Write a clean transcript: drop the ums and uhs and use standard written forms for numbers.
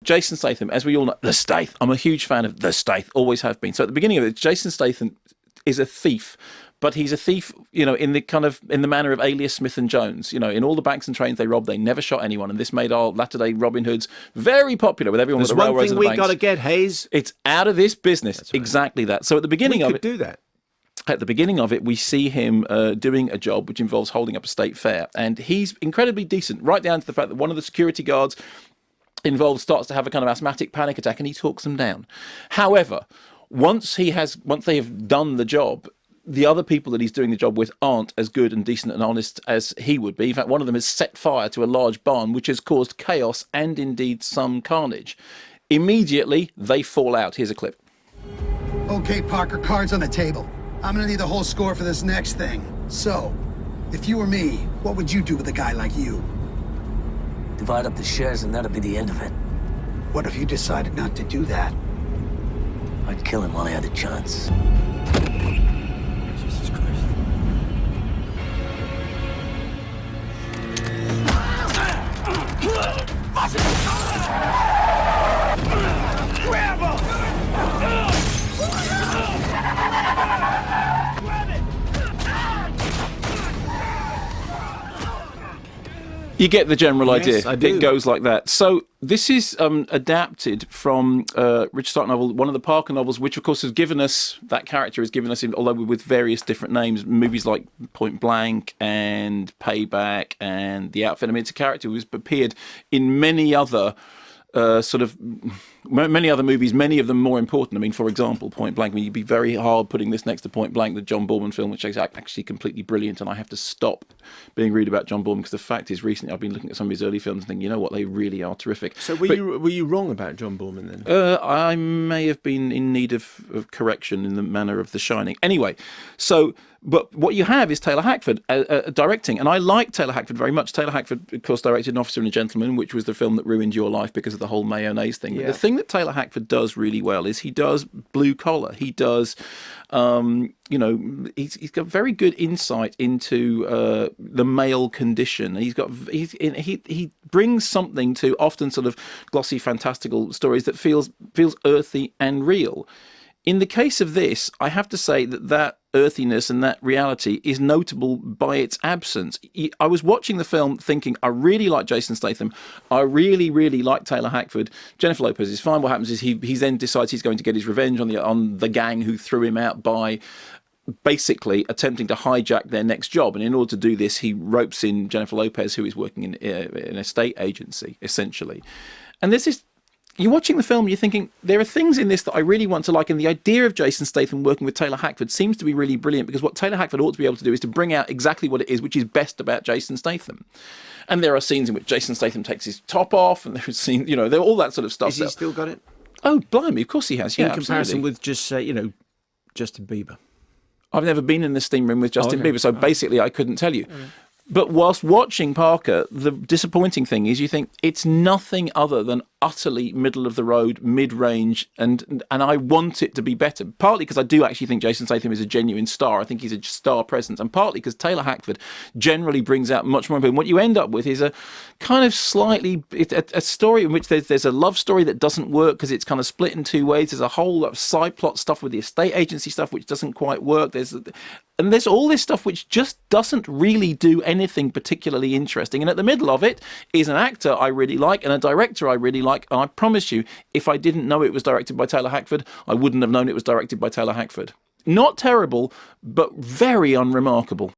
Jason Statham, as we all know, the Stath. I'm a huge fan of the Stath, always have been. So at the beginning of it, Jason Statham is a thief, but he's a thief, in the manner of Alias Smith and Jones. In all the banks and trains they robbed, they never shot anyone, and this made our latter-day Robin Hoods very popular with everyone at the railroads and the banks. There's one thing we got to get, Hayes. It's out of this business. That's right. Exactly that. So at the beginning of it, do that. At the beginning of it, we see him doing a job which involves holding up a state fair, and he's incredibly decent, right down to the fact that one of the security guards involved starts to have a kind of asthmatic panic attack, and he talks them down. However, once they have done the job, the other people that he's doing the job with aren't as good and decent and honest as he would be. In fact, one of them has set fire to a large barn, which has caused chaos and indeed some carnage. Immediately, they fall out. Here's a clip. Okay, Parker, cards on the table. I'm gonna need the whole score for this next thing. So, if you were me, what would you do with a guy like you? Divide up the shares and that'll be the end of it. What if you decided not to do that? I'd kill him while I had a chance. Jesus Christ. Grab him! You get the general idea. Yes, I do. It goes like that. So this is adapted from Richard Stark novel, one of the Parker novels, which of course has given us, that character has given us, although with various different names, movies like Point Blank and Payback and The Outfit. I mean, it's a character who's appeared in many other many other movies, many of them more important. I mean, for example, Point Blank. I mean, you'd be very hard putting this next to Point Blank, the John Boorman film, which is actually completely brilliant. And I have to stop being rude about John Boorman because the fact is, recently I've been looking at some of his early films and thinking, you know what, they really are terrific. So were you wrong about John Boorman then? I may have been in need of correction in the manner of The Shining. Anyway, but what you have is Taylor Hackford directing, and I like Taylor Hackford very much. Taylor Hackford, of course, directed An Officer and a Gentleman, which was the film that ruined your life because of the whole mayonnaise thing. Yeah. But the thing that Taylor Hackford does really well is he does blue collar. He does, he's got very good insight into the male condition. He brings something to often sort of glossy, fantastical stories that feels earthy and real. In the case of this, I have to say that earthiness and that reality is notable by its absence. I was watching the film thinking, I really like Jason Statham. I really, really like Taylor Hackford. Jennifer Lopez is fine. What happens is he then decides he's going to get his revenge on the gang who threw him out by basically attempting to hijack their next job. And in order to do this, he ropes in Jennifer Lopez, who is working in an estate agency, essentially. And this is... You're watching the film, you're thinking, there are things in this that I really want to like, and the idea of Jason Statham working with Taylor Hackford seems to be really brilliant, because what Taylor Hackford ought to be able to do is to bring out exactly what it is which is best about Jason Statham. And there are scenes in which Jason Statham takes his top off, and there's scenes, there all that sort of stuff. Has he still got it? Oh, blimey, of course he has, yeah, in comparison absolutely. with just, Justin Bieber. I've never been in the steam room with Justin Bieber, so basically I couldn't tell you. But whilst watching Parker, the disappointing thing is you think it's nothing other than utterly middle of the road, mid-range, and I want it to be better. Partly because I do actually think Jason Statham is a genuine star. I think he's a star presence, and partly because Taylor Hackford generally brings out much more. And what you end up with is a kind of slightly a story in which there's a love story that doesn't work because it's kind of split in two ways. There's a whole lot of side plot stuff with the estate agency stuff which doesn't quite work. There's all this stuff which just doesn't really do anything particularly interesting. And at the middle of it is an actor I really like and a director I really like. And I promise you, if I didn't know it was directed by Taylor Hackford, I wouldn't have known it was directed by Taylor Hackford. Not terrible, but very unremarkable.